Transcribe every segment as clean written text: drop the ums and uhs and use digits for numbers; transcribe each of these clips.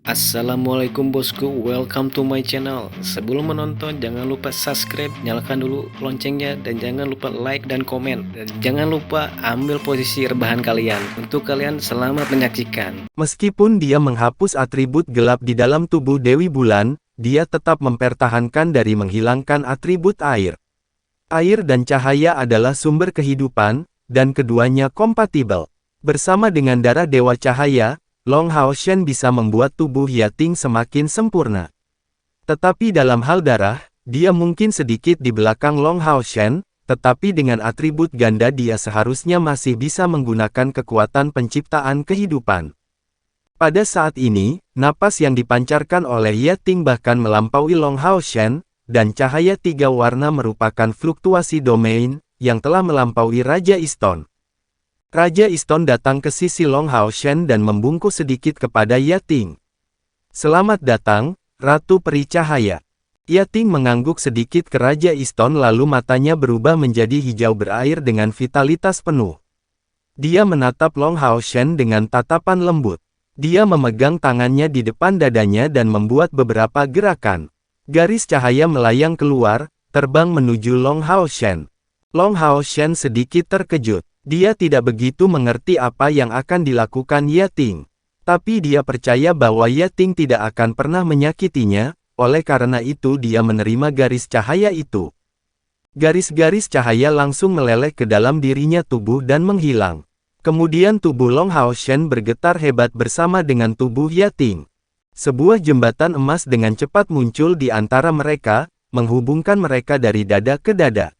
Assalamualaikum bosku, welcome to my channel. Sebelum menonton jangan lupa subscribe, nyalakan dulu loncengnya, dan jangan lupa like dan komen. Dan jangan lupa ambil posisi rebahan kalian. Untuk kalian selamat menyaksikan. Meskipun dia menghapus atribut gelap di dalam tubuh Dewi Bulan, dia tetap mempertahankan dari menghilangkan atribut air. Air dan cahaya adalah sumber kehidupan, dan keduanya kompatibel. Bersama dengan darah Dewa Cahaya, Long Hao Shen bisa membuat tubuh Yating semakin sempurna. Tetapi dalam hal darah, dia mungkin sedikit di belakang Long Hao Shen, tetapi dengan atribut ganda dia seharusnya masih bisa menggunakan kekuatan penciptaan kehidupan. Pada saat ini, napas yang dipancarkan oleh Yating bahkan melampaui Long Hao Shen, dan cahaya tiga warna merupakan fluktuasi domain, yang telah melampaui Raja Iston. Raja Iston datang ke sisi Long Hao Shen dan membungkuk sedikit kepada Yating. "Selamat datang, Ratu Peri Cahaya." Yating mengangguk sedikit ke Raja Iston lalu matanya berubah menjadi hijau berair dengan vitalitas penuh. Dia menatap Long Hao Shen dengan tatapan lembut. Dia memegang tangannya di depan dadanya dan membuat beberapa gerakan. Garis cahaya melayang keluar, terbang menuju Long Hao Shen. Long Hao Shen sedikit terkejut. Dia tidak begitu mengerti apa yang akan dilakukan Yating. Tapi dia percaya bahwa Yating tidak akan pernah menyakitinya, oleh karena itu dia menerima garis cahaya itu. Garis-garis cahaya langsung meleleh ke dalam dirinya tubuh dan menghilang. Kemudian tubuh Long Hao Shen bergetar hebat bersama dengan tubuh Yating. Sebuah jembatan emas dengan cepat muncul di antara mereka, menghubungkan mereka dari dada ke dada.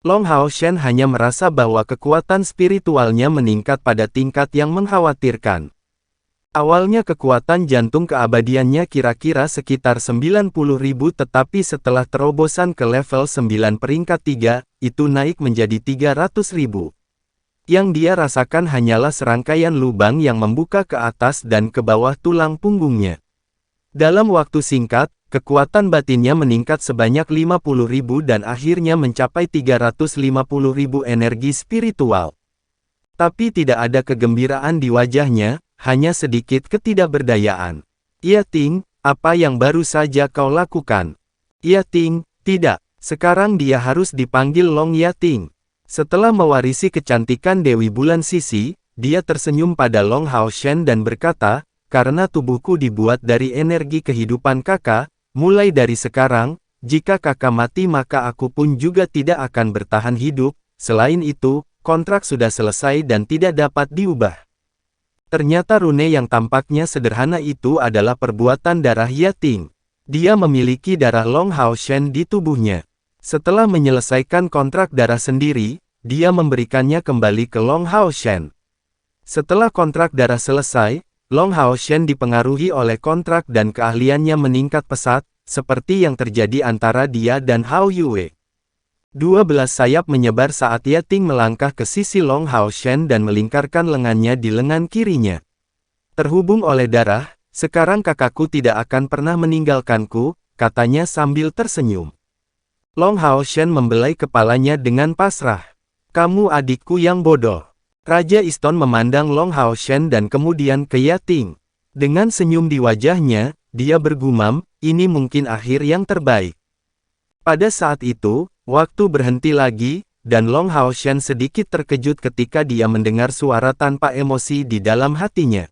Long Hao Shen hanya merasa bahwa kekuatan spiritualnya meningkat pada tingkat yang mengkhawatirkan. Awalnya kekuatan jantung keabadiannya kira-kira sekitar 90.000 tetapi setelah terobosan ke level 9 peringkat 3, itu naik menjadi 300.000. Yang dia rasakan hanyalah serangkaian lubang yang membuka ke atas dan ke bawah tulang punggungnya. Dalam waktu singkat, kekuatan batinnya meningkat sebanyak 50.000 dan akhirnya mencapai 350.000 energi spiritual. Tapi tidak ada kegembiraan di wajahnya, hanya sedikit ketidakberdayaan. "Yating, apa yang baru saja kau lakukan?" "Yating, tidak. Sekarang dia harus dipanggil Long Yating." Setelah mewarisi kecantikan Dewi Bulan Sisi, dia tersenyum pada Long Hao Shen dan berkata, "Karena tubuhku dibuat dari energi kehidupan kakak, mulai dari sekarang, jika kakak mati maka aku pun juga tidak akan bertahan hidup. Selain itu, kontrak sudah selesai dan tidak dapat diubah." Ternyata rune yang tampaknya sederhana itu adalah perbuatan darah Yating. Dia memiliki darah Long Hao Shen di tubuhnya. Setelah menyelesaikan kontrak darah sendiri, dia memberikannya kembali ke Long Hao Shen. Setelah kontrak darah selesai, Long Hao Shen dipengaruhi oleh kontrak dan keahliannya meningkat pesat, seperti yang terjadi antara dia dan Hao Yue. 12 sayap menyebar saat Yating melangkah ke sisi Long Hao Shen dan melingkarkan lengannya di lengan kirinya. "Terhubung oleh darah, sekarang kakakku tidak akan pernah meninggalkanku," katanya sambil tersenyum. Long Hao Shen membelai kepalanya dengan pasrah. "Kamu adikku yang bodoh." Raja Iston memandang Long Hao Shen dan kemudian ke Yating. Dengan senyum di wajahnya, dia bergumam, "Ini mungkin akhir yang terbaik." Pada saat itu, waktu berhenti lagi, dan Long Hao Shen sedikit terkejut ketika dia mendengar suara tanpa emosi di dalam hatinya.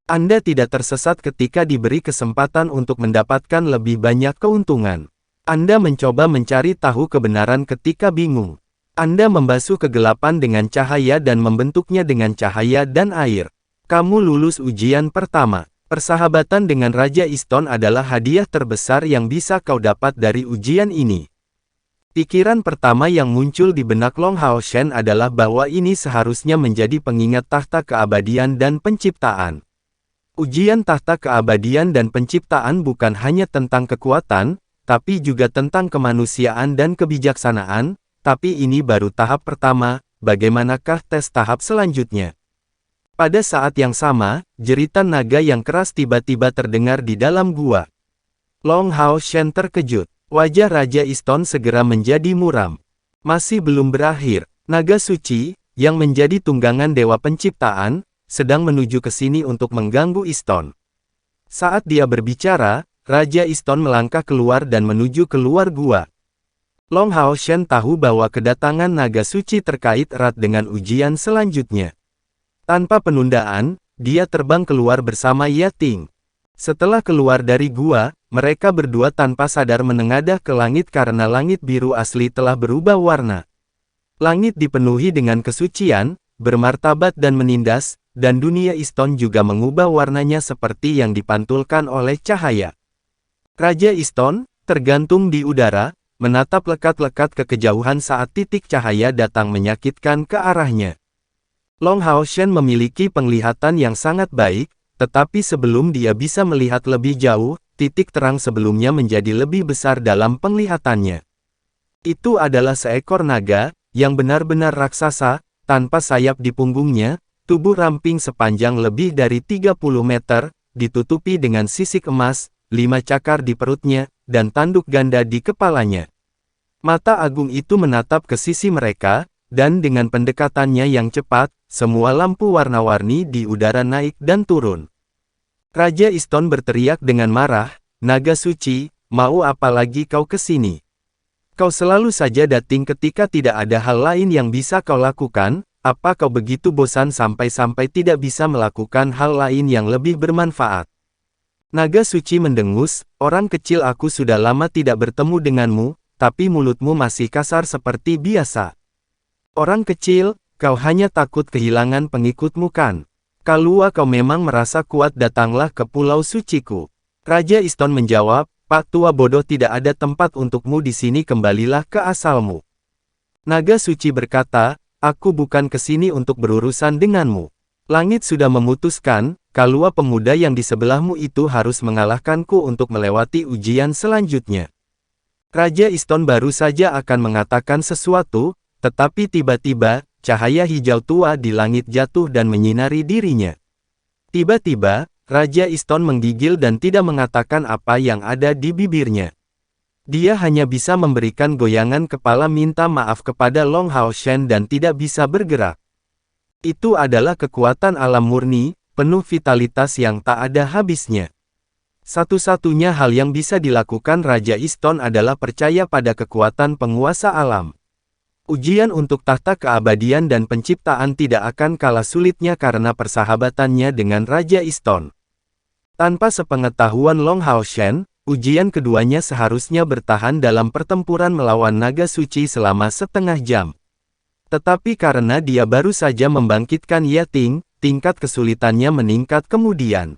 "Anda tidak tersesat ketika diberi kesempatan untuk mendapatkan lebih banyak keuntungan. Anda mencoba mencari tahu kebenaran ketika bingung. Anda membasuh kegelapan dengan cahaya dan membentuknya dengan cahaya dan air. Kamu lulus ujian pertama. Persahabatan dengan Raja Iston adalah hadiah terbesar yang bisa kau dapat dari ujian ini." Pikiran pertama yang muncul di benak Long Hao Shen adalah bahwa ini seharusnya menjadi pengingat tahta keabadian dan penciptaan. Ujian tahta keabadian dan penciptaan bukan hanya tentang kekuatan, tapi juga tentang kemanusiaan dan kebijaksanaan, tapi ini baru tahap pertama, bagaimanakah tes tahap selanjutnya? Pada saat yang sama, jeritan naga yang keras tiba-tiba terdengar di dalam gua. Long Hao Shen terkejut. Wajah Raja Iston segera menjadi muram. Masih belum berakhir, naga suci, yang menjadi tunggangan dewa penciptaan, sedang menuju ke sini untuk mengganggu Iston. Saat dia berbicara, Raja Iston melangkah keluar dan menuju keluar gua. Long Hao Shen tahu bahwa kedatangan naga suci terkait erat dengan ujian selanjutnya. Tanpa penundaan, dia terbang keluar bersama Yating. Setelah keluar dari gua, mereka berdua tanpa sadar menengadah ke langit karena langit biru asli telah berubah warna. Langit dipenuhi dengan kesucian, bermartabat dan menindas, dan dunia Iston juga mengubah warnanya seperti yang dipantulkan oleh cahaya. Raja Iston, tergantung di udara, menatap lekat-lekat ke kejauhan saat titik cahaya datang menyakitkan ke arahnya. Long Hao Shen memiliki penglihatan yang sangat baik, tetapi sebelum dia bisa melihat lebih jauh, titik terang sebelumnya menjadi lebih besar dalam penglihatannya. Itu adalah seekor naga, yang benar-benar raksasa, tanpa sayap di punggungnya, tubuh ramping sepanjang lebih dari 30 meter, ditutupi dengan sisik emas, 5 cakar di perutnya, dan tanduk ganda di kepalanya. Mata agung itu menatap ke sisi mereka, dan dengan pendekatannya yang cepat, semua lampu warna-warni di udara naik dan turun. Raja Iston berteriak dengan marah, "Naga suci, mau apa lagi kau kesini? Kau selalu saja dating ketika tidak ada hal lain yang bisa kau lakukan, apa kau begitu bosan sampai-sampai tidak bisa melakukan hal lain yang lebih bermanfaat?" Naga suci mendengus, "Orang kecil, aku sudah lama tidak bertemu denganmu, tapi mulutmu masih kasar seperti biasa. Orang kecil, kau hanya takut kehilangan pengikutmu kan? Kalau kau memang merasa kuat, datanglah ke Pulau Suciku." Raja Iston menjawab, "Pak tua bodoh, tidak ada tempat untukmu di sini, kembalilah ke asalmu." Naga suci berkata, "Aku bukan ke sini untuk berurusan denganmu. Langit sudah memutuskan, kalau pemuda yang di sebelahmu itu harus mengalahkanku untuk melewati ujian selanjutnya." Raja Iston baru saja akan mengatakan sesuatu, tetapi tiba-tiba, cahaya hijau tua di langit jatuh dan menyinari dirinya. Tiba-tiba, Raja Iston menggigil dan tidak mengatakan apa yang ada di bibirnya. Dia hanya bisa memberikan goyangan kepala minta maaf kepada Long Hao Shen dan tidak bisa bergerak. Itu adalah kekuatan alam murni, penuh vitalitas yang tak ada habisnya. Satu-satunya hal yang bisa dilakukan Raja Iston adalah percaya pada kekuatan penguasa alam. Ujian untuk tahta keabadian dan penciptaan tidak akan kalah sulitnya karena persahabatannya dengan Raja Iston. Tanpa sepengetahuan Long Hao Shen, ujian keduanya seharusnya bertahan dalam pertempuran melawan naga suci selama setengah jam. Tetapi karena dia baru saja membangkitkan Yating, tingkat kesulitannya meningkat kemudian.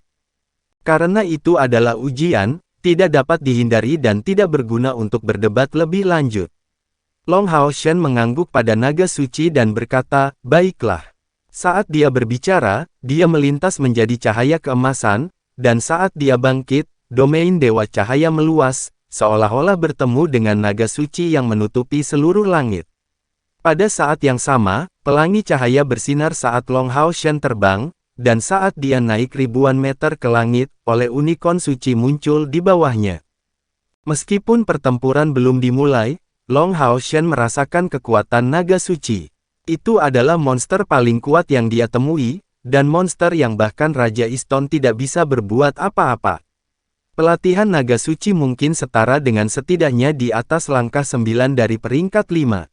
Karena itu adalah ujian, tidak dapat dihindari dan tidak berguna untuk berdebat lebih lanjut. Long Hao Shen mengangguk pada naga suci dan berkata, "Baiklah." Saat dia berbicara, dia melintas menjadi cahaya keemasan, dan saat dia bangkit, domain Dewa Cahaya meluas, seolah-olah bertemu dengan naga suci yang menutupi seluruh langit. Pada saat yang sama, pelangi cahaya bersinar saat Long Hao Shen terbang, dan saat dia naik ribuan meter ke langit, oleh unicorn suci muncul di bawahnya. Meskipun pertempuran belum dimulai, Long Hao Shen merasakan kekuatan naga suci. Itu adalah monster paling kuat yang dia temui, dan monster yang bahkan Raja Iston tidak bisa berbuat apa-apa. Pelatihan naga suci mungkin setara dengan setidaknya di atas langkah 9 dari peringkat 5.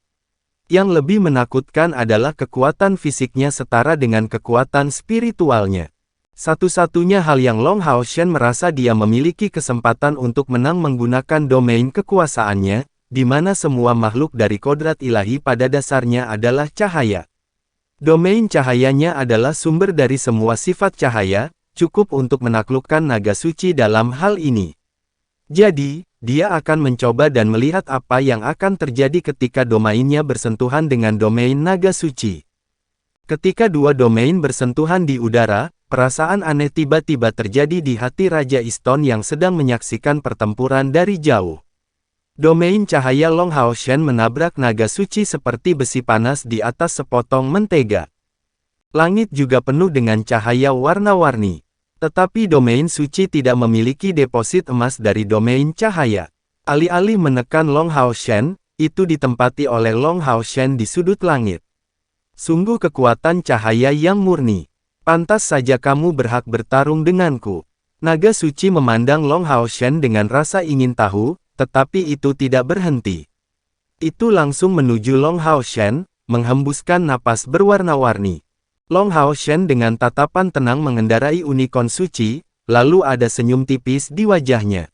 Yang lebih menakutkan adalah kekuatan fisiknya setara dengan kekuatan spiritualnya. Satu-satunya hal yang Long Hao Shen merasa dia memiliki kesempatan untuk menang menggunakan domain kekuasaannya, di mana semua makhluk dari kodrat ilahi pada dasarnya adalah cahaya. Domain cahayanya adalah sumber dari semua sifat cahaya, cukup untuk menaklukkan naga suci dalam hal ini. Jadi, dia akan mencoba dan melihat apa yang akan terjadi ketika domainnya bersentuhan dengan domain naga suci. Ketika dua domain bersentuhan di udara, perasaan aneh tiba-tiba terjadi di hati Raja Iston yang sedang menyaksikan pertempuran dari jauh. Domain cahaya Long Hao Shen menabrak naga suci seperti besi panas di atas sepotong mentega. Langit juga penuh dengan cahaya warna-warni. Tetapi domain suci tidak memiliki deposit emas dari domain cahaya. Alih-alih menekan Long Hao Shen, itu ditempati oleh Long Hao Shen di sudut langit. Sungguh kekuatan cahaya yang murni. Pantas saja kamu berhak bertarung denganku. Naga suci memandang Long Hao Shen dengan rasa ingin tahu, tetapi itu tidak berhenti. Itu langsung menuju Long Hao Shen, menghembuskan napas berwarna-warni. Long Hao Shen dengan tatapan tenang mengendarai unicorn suci, lalu ada senyum tipis di wajahnya.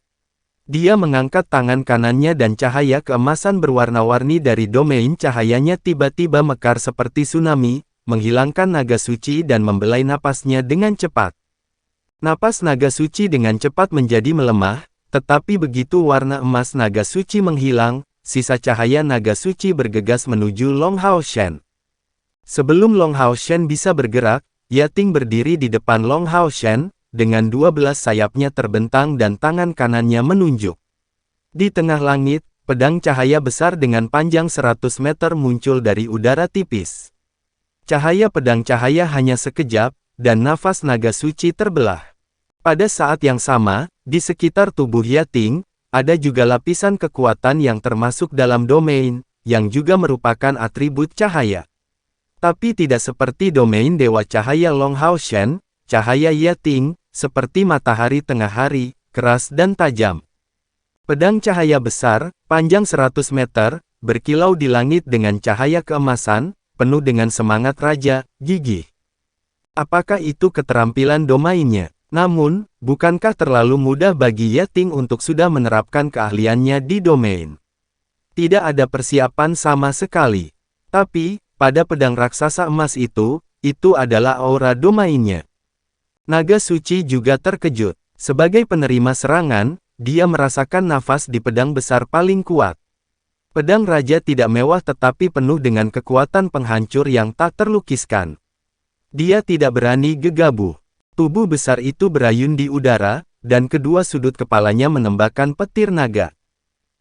Dia mengangkat tangan kanannya dan cahaya keemasan berwarna-warni dari domain cahayanya tiba-tiba mekar seperti tsunami, menghilangkan naga suci dan membelai napasnya dengan cepat. Napas naga suci dengan cepat menjadi melemah, tetapi begitu warna emas naga suci menghilang, sisa cahaya naga suci bergegas menuju Long Hao Shen. Sebelum Long Hao Shen bisa bergerak, Yating berdiri di depan Long Hao Shen, dengan 12 sayapnya terbentang dan tangan kanannya menunjuk. Di tengah langit, pedang cahaya besar dengan panjang 100 meter muncul dari udara tipis. Cahaya pedang cahaya hanya sekejap, dan nafas naga suci terbelah. Pada saat yang sama, di sekitar tubuh Yating, ada juga lapisan kekuatan yang termasuk dalam domain, yang juga merupakan atribut cahaya. Tapi tidak seperti domain Dewa Cahaya Long Hao Shen, cahaya Yating, seperti matahari tengah hari, keras dan tajam. Pedang cahaya besar, panjang 100 meter, berkilau di langit dengan cahaya keemasan, penuh dengan semangat raja, gigih. Apakah itu keterampilan domainnya? Namun, bukankah terlalu mudah bagi Yating untuk sudah menerapkan keahliannya di domain? Tidak ada persiapan sama sekali. Tapi, pada pedang raksasa emas itu adalah aura domainnya. Naga suci juga terkejut. Sebagai penerima serangan, dia merasakan nafas di pedang besar paling kuat. Pedang raja tidak mewah tetapi penuh dengan kekuatan penghancur yang tak terlukiskan. Dia tidak berani gegabah. Tubuh besar itu berayun di udara, dan kedua sudut kepalanya menembakkan petir naga.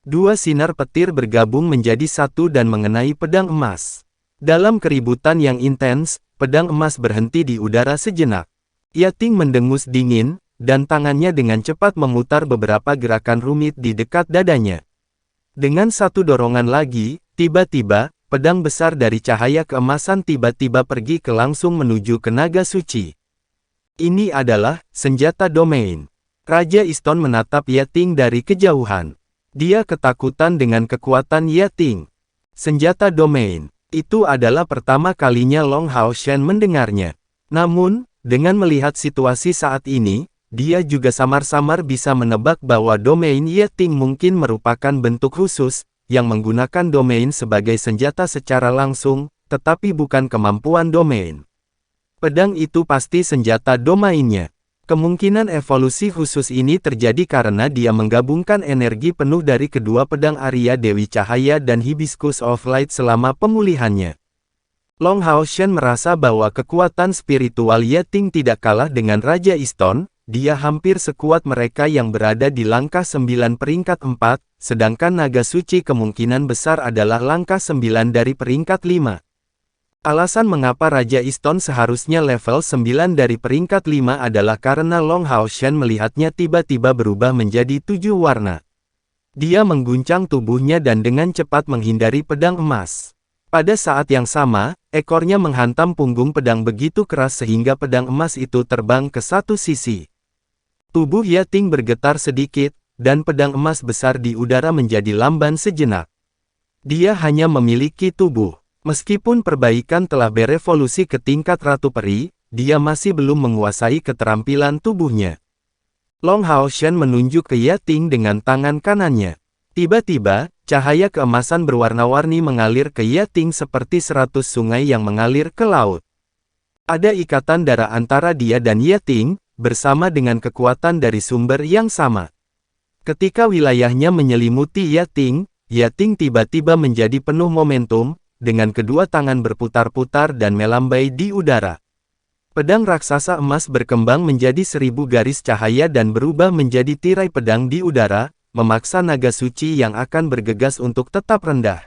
Dua sinar petir bergabung menjadi satu dan mengenai pedang emas. Dalam keributan yang intens, pedang emas berhenti di udara sejenak. Yating mendengus dingin, dan tangannya dengan cepat memutar beberapa gerakan rumit di dekat dadanya. Dengan satu dorongan lagi, tiba-tiba, pedang besar dari cahaya keemasan tiba-tiba pergi ke langsung menuju ke naga suci. Ini adalah senjata domain. Raja Iston menatap Yating dari kejauhan. Dia ketakutan dengan kekuatan Yating. Senjata domain. Itu adalah pertama kalinya Long Hao Shen mendengarnya. Namun, dengan melihat situasi saat ini, dia juga samar-samar bisa menebak bahwa domain Yating mungkin merupakan bentuk khusus, yang menggunakan domain sebagai senjata secara langsung, tetapi bukan kemampuan domain. Pedang itu pasti senjata domainnya. Kemungkinan evolusi khusus ini terjadi karena dia menggabungkan energi penuh dari kedua pedang Arya Dewi Cahaya dan Hibiscus of Light selama pemulihannya. Long Hao Shen merasa bahwa kekuatan spiritual Yating tidak kalah dengan Raja Iston, dia hampir sekuat mereka yang berada di langkah 9 peringkat 4, sedangkan naga suci kemungkinan besar adalah langkah 9 dari peringkat 5. Alasan mengapa Raja Iston seharusnya level 9 dari peringkat 5 adalah karena Long Hao Shen melihatnya tiba-tiba berubah menjadi 7 warna. Dia mengguncang tubuhnya dan dengan cepat menghindari pedang emas. Pada saat yang sama, ekornya menghantam punggung pedang begitu keras sehingga pedang emas itu terbang ke satu sisi. Tubuh Yating bergetar sedikit, dan pedang emas besar di udara menjadi lamban sejenak. Dia hanya memiliki tubuh. Meskipun perbaikan telah berevolusi ke tingkat Ratu Peri, dia masih belum menguasai keterampilan tubuhnya. Long Hao Shen menunjuk ke Yating dengan tangan kanannya. Tiba-tiba, cahaya keemasan berwarna-warni mengalir ke Yating seperti 100 sungai yang mengalir ke laut. Ada ikatan darah antara dia dan Yating, bersama dengan kekuatan dari sumber yang sama. Ketika wilayahnya menyelimuti Yating, Yating tiba-tiba menjadi penuh momentum, dengan kedua tangan berputar-putar dan melambai di udara. Pedang raksasa emas berkembang menjadi 1000 garis cahaya dan berubah menjadi tirai pedang di udara, memaksa naga suci yang akan bergegas untuk tetap rendah.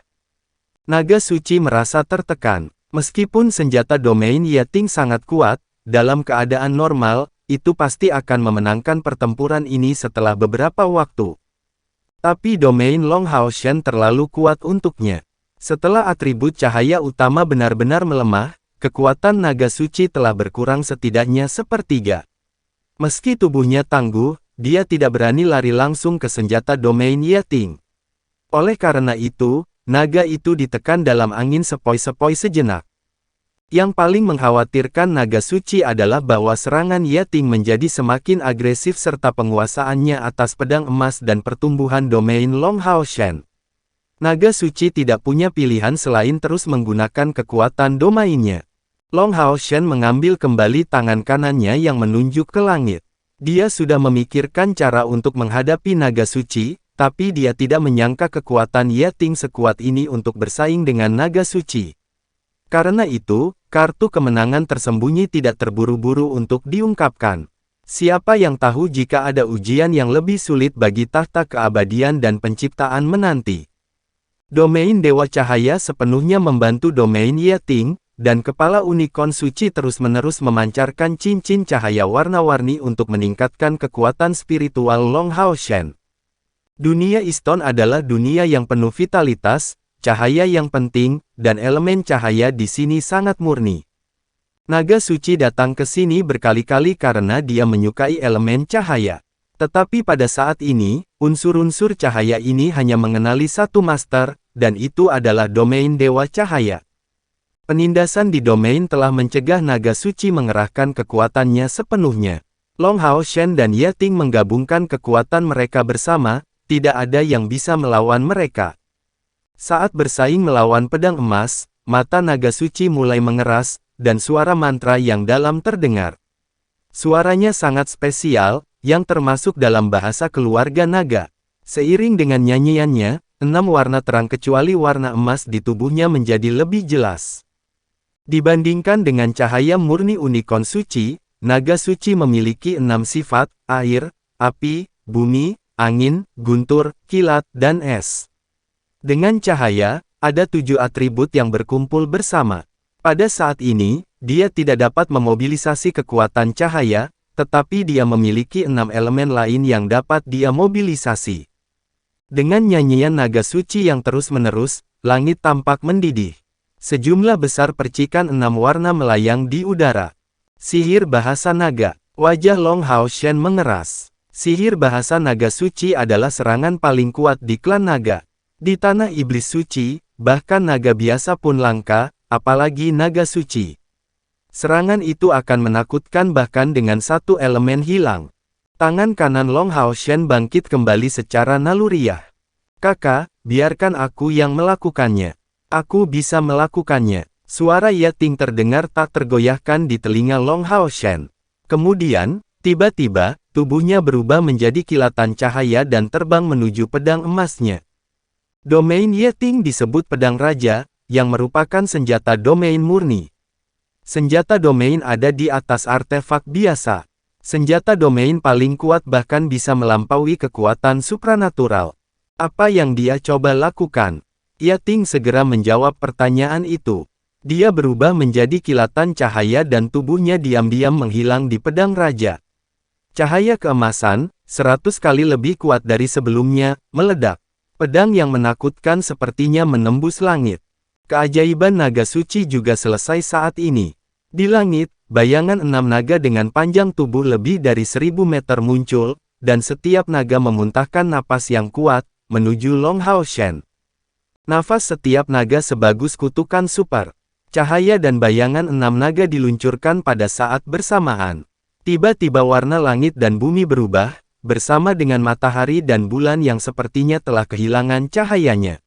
Naga suci merasa tertekan. Meskipun senjata domain Yating sangat kuat, dalam keadaan normal, itu pasti akan memenangkan pertempuran ini setelah beberapa waktu. Tapi domain Long Hao Shen terlalu kuat untuknya. Setelah atribut cahaya utama benar-benar melemah, kekuatan naga suci telah berkurang setidaknya sepertiga. Meski tubuhnya tangguh, dia tidak berani lari langsung ke senjata domain Yating. Oleh karena itu, naga itu ditekan dalam angin sepoi-sepoi sejenak. Yang paling mengkhawatirkan naga suci adalah bahwa serangan Yating menjadi semakin agresif serta penguasaannya atas pedang emas dan pertumbuhan domain Long Hao Shen. Naga suci tidak punya pilihan selain terus menggunakan kekuatan domainnya. Long Hao Shen mengambil kembali tangan kanannya yang menunjuk ke langit. Dia sudah memikirkan cara untuk menghadapi naga suci, tapi dia tidak menyangka kekuatan Yating sekuat ini untuk bersaing dengan naga suci. Karena itu, kartu kemenangan tersembunyi tidak terburu-buru untuk diungkapkan. Siapa yang tahu jika ada ujian yang lebih sulit bagi tahta keabadian dan penciptaan menanti. Domain Dewa Cahaya sepenuhnya membantu domain Yating, dan kepala unicorn suci terus-menerus memancarkan cincin cahaya warna-warni untuk meningkatkan kekuatan spiritual Long Hao Shen. Dunia Iston adalah dunia yang penuh vitalitas, cahaya yang penting, dan elemen cahaya di sini sangat murni. Naga suci datang ke sini berkali-kali karena dia menyukai elemen cahaya. Tetapi pada saat ini, unsur-unsur cahaya ini hanya mengenali satu master, dan itu adalah domain Dewa Cahaya. Penindasan di domain telah mencegah naga suci mengerahkan kekuatannya sepenuhnya. Long Hao Shen dan Yating menggabungkan kekuatan mereka bersama, tidak ada yang bisa melawan mereka. Saat bersaing melawan pedang emas, mata naga suci mulai mengeras, dan suara mantra yang dalam terdengar. Suaranya sangat spesial, yang termasuk dalam bahasa keluarga naga. Seiring dengan nyanyiannya, 6 warna terang kecuali warna emas di tubuhnya menjadi lebih jelas. Dibandingkan dengan cahaya murni unicorn suci, naga suci memiliki 6 sifat, air, api, bumi, angin, guntur, kilat, dan es. Dengan cahaya, ada 7 atribut yang berkumpul bersama. Pada saat ini, dia tidak dapat memobilisasi kekuatan cahaya, tetapi dia memiliki 6 elemen lain yang dapat dia mobilisasi. Dengan nyanyian naga suci yang terus-menerus, langit tampak mendidih. Sejumlah besar percikan 6 warna melayang di udara. Sihir bahasa naga. Wajah Long Hao Shen mengeras. Sihir bahasa naga suci adalah serangan paling kuat di klan naga. Di tanah iblis suci, bahkan naga biasa pun langka, apalagi naga suci. Serangan itu akan menakutkan bahkan dengan satu elemen hilang. Tangan kanan Long Hao Shen bangkit kembali secara naluriah. Kakak, biarkan aku yang melakukannya. Aku bisa melakukannya. Suara Yating terdengar tak tergoyahkan di telinga Long Hao Shen. Kemudian, tiba-tiba, tubuhnya berubah menjadi kilatan cahaya dan terbang menuju pedang emasnya. Domain Yating disebut pedang raja, yang merupakan senjata domain murni. Senjata domain ada di atas artefak biasa. Senjata domain paling kuat bahkan bisa melampaui kekuatan supranatural. Apa yang dia coba lakukan? Yating segera menjawab pertanyaan itu. Dia berubah menjadi kilatan cahaya dan tubuhnya diam-diam menghilang di pedang raja. Cahaya keemasan, 100 kali lebih kuat dari sebelumnya, meledak. Pedang yang menakutkan sepertinya menembus langit. Keajaiban naga suci juga selesai saat ini. Di langit, bayangan 6 naga dengan panjang tubuh lebih dari 1000 meter muncul, dan setiap naga memuntahkan napas yang kuat, menuju Long Hao Shen. Nafas setiap naga sebagus kutukan super. Cahaya dan bayangan 6 naga diluncurkan pada saat bersamaan. Tiba-tiba warna langit dan bumi berubah, bersama dengan matahari dan bulan yang sepertinya telah kehilangan cahayanya.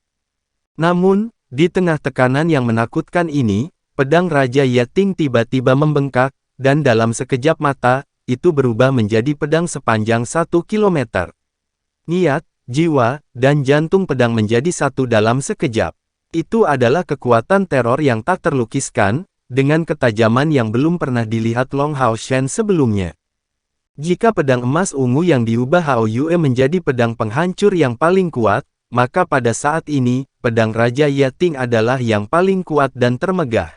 Namun, di tengah tekanan yang menakutkan ini, pedang Raja Yating tiba-tiba membengkak, dan dalam sekejap mata, itu berubah menjadi pedang sepanjang 1 kilometer. Niat, jiwa, dan jantung pedang menjadi satu dalam sekejap. Itu adalah kekuatan teror yang tak terlukiskan, dengan ketajaman yang belum pernah dilihat Long Hao Shen sebelumnya. Jika pedang emas ungu yang diubah Hao Yue menjadi pedang penghancur yang paling kuat, maka pada saat ini, pedang Raja Yating adalah yang paling kuat dan termegah.